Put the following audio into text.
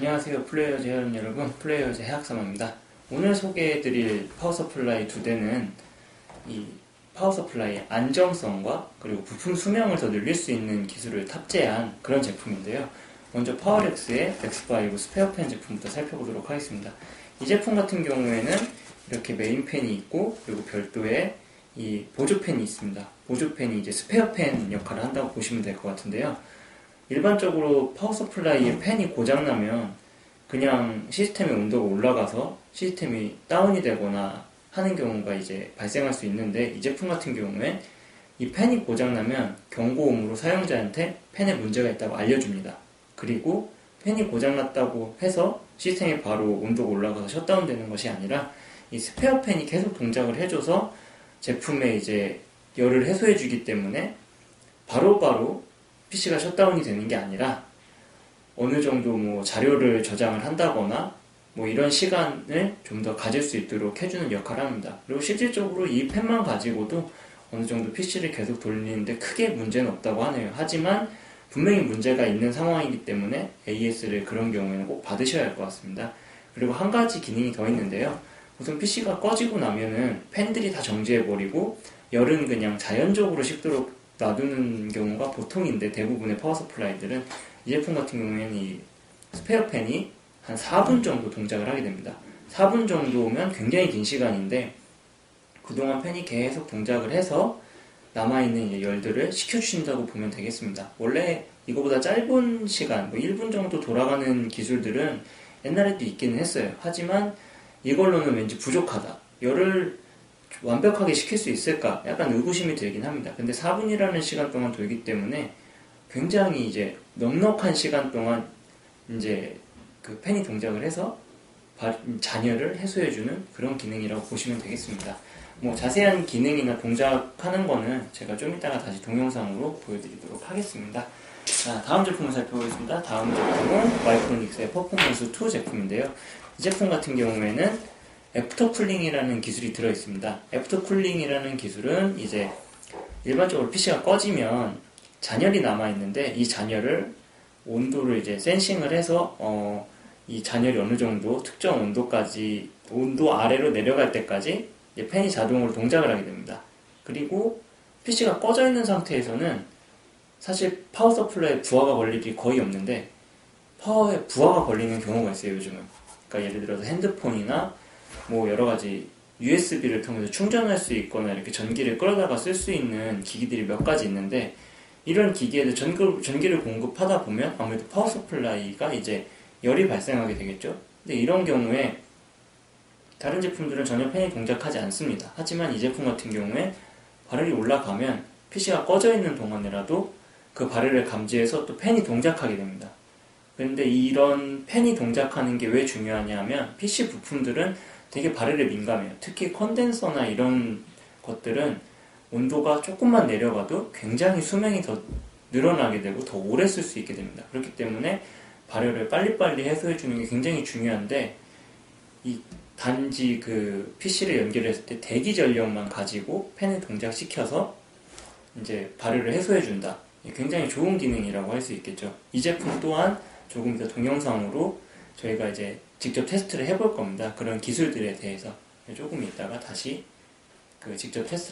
안녕하세요 플레이어즈 회원 여러분, 플레이어즈 해학사마입니다. 오늘 소개해드릴 파워서플라이 두 대는 이 파워서플라이의 안정성과 그리고 부품 수명을 더 늘릴 수 있는 기술을 탑재한 그런 제품인데요. 먼저 파워렉스의 X5 스페어팬 제품부터 살펴보도록 하겠습니다. 이 제품 같은 경우에는 이렇게 메인팬이 있고 그리고 별도의 이 보조팬이 있습니다. 보조팬이 이제 스페어팬 역할을 한다고 보시면 될 것 같은데요. 일반적으로 파워서플라이의 팬이 고장나면 그냥 시스템의 온도가 올라가서 시스템이 다운이 되거나 하는 경우가 이제 발생할 수 있는데, 이 제품 같은 경우에 이 팬이 고장나면 경고음으로 사용자한테 팬에 문제가 있다고 알려줍니다. 그리고 팬이 고장났다고 해서 시스템이 바로 온도가 올라가서 셧다운 되는 것이 아니라 이 스페어 팬이 계속 동작을 해줘서 제품에 이제 열을 해소해주기 때문에 바로바로 PC가 셧다운이 되는 게 아니라 어느 정도 뭐 자료를 저장을 한다거나 뭐 이런 시간을 좀 더 가질 수 있도록 해주는 역할을 합니다. 그리고 실질적으로 이 펜만 가지고도 어느 정도 PC를 계속 돌리는데 크게 문제는 없다고 하네요. 하지만 분명히 문제가 있는 상황이기 때문에 AS를 그런 경우에는 꼭 받으셔야 할 것 같습니다. 그리고 한 가지 기능이 더 있는데요. 우선 PC가 꺼지고 나면은 팬들이 다 정지해버리고 열은 그냥 자연적으로 식도록 놔두는 경우가 보통인데, 대부분의 파워서플라이들은 이 제품 같은 경우에는 이 스페어 팬이 한 4분 정도 동작을 하게 됩니다. 4분 정도면 굉장히 긴 시간인데 그동안 팬이 계속 동작을 해서 남아있는 열들을 식혀주신다고 보면 되겠습니다. 원래 이거보다 짧은 시간, 뭐 1분 정도 돌아가는 기술들은 옛날에도 있기는 했어요. 하지만 이걸로는 왠지 부족하다, 열을 완벽하게 식힐 수 있을까? 약간 의구심이 들긴 합니다. 근데 4분이라는 시간 동안 돌기 때문에 굉장히 이제 넉넉한 시간 동안 이제 그 팬이 동작을 해서 잔열을 해소해주는 그런 기능이라고 보시면 되겠습니다. 뭐 자세한 기능이나 동작하는 거는 제가 좀 이따가 다시 동영상으로 보여드리도록 하겠습니다. 자, 다음 제품을 살펴보겠습니다. 다음 제품은 마이크로닉스의 퍼포먼스 2 제품인데요. 이 제품 같은 경우에는 애프터 쿨링이라는 기술이 들어있습니다. 애프터 쿨링이라는 기술은 이제 일반적으로 PC가 꺼지면 잔열이 남아있는데 이 잔열을 온도를 이제 센싱을 해서 이 잔열이 어느 정도 특정 온도까지, 온도 아래로 내려갈 때까지 이제 팬이 자동으로 동작을 하게 됩니다. 그리고 PC가 꺼져 있는 상태에서는 사실 파워 서플라이에 부하가 걸릴 일이 거의 없는데 파워에 부하가 걸리는 경우가 있어요, 요즘은. 그러니까 예를 들어서 핸드폰이나 뭐 여러가지 USB를 통해서 충전할 수 있거나 이렇게 전기를 끌어다가 쓸 수 있는 기기들이 몇 가지 있는데, 이런 기기에도 전기를 공급하다 보면 아무래도 파워 서플라이가 이제 열이 발생하게 되겠죠. 근데 이런 경우에 다른 제품들은 전혀 팬이 동작하지 않습니다. 하지만 이 제품 같은 경우에 발열이 올라가면 PC가 꺼져 있는 동안이라도 그 발열을 감지해서 또 팬이 동작하게 됩니다. 그런데 이런 팬이 동작하는 게 왜 중요하냐 하면, PC 부품들은 되게 발열에 민감해요. 특히 컨덴서나 이런 것들은 온도가 조금만 내려가도 굉장히 수명이 더 늘어나게 되고 더 오래 쓸 수 있게 됩니다. 그렇기 때문에 발열을 빨리빨리 해소해주는 게 굉장히 중요한데, 이 단지 그 PC를 연결했을 때 대기 전력만 가지고 팬을 동작시켜서 이제 발열을 해소해준다. 굉장히 좋은 기능이라고 할 수 있겠죠. 이 제품 또한 조금 더 동영상으로 저희가 이제 직접 테스트를 해볼 겁니다. 그런 기술들에 대해서 조금 이따가 다시 그 직접 테스트를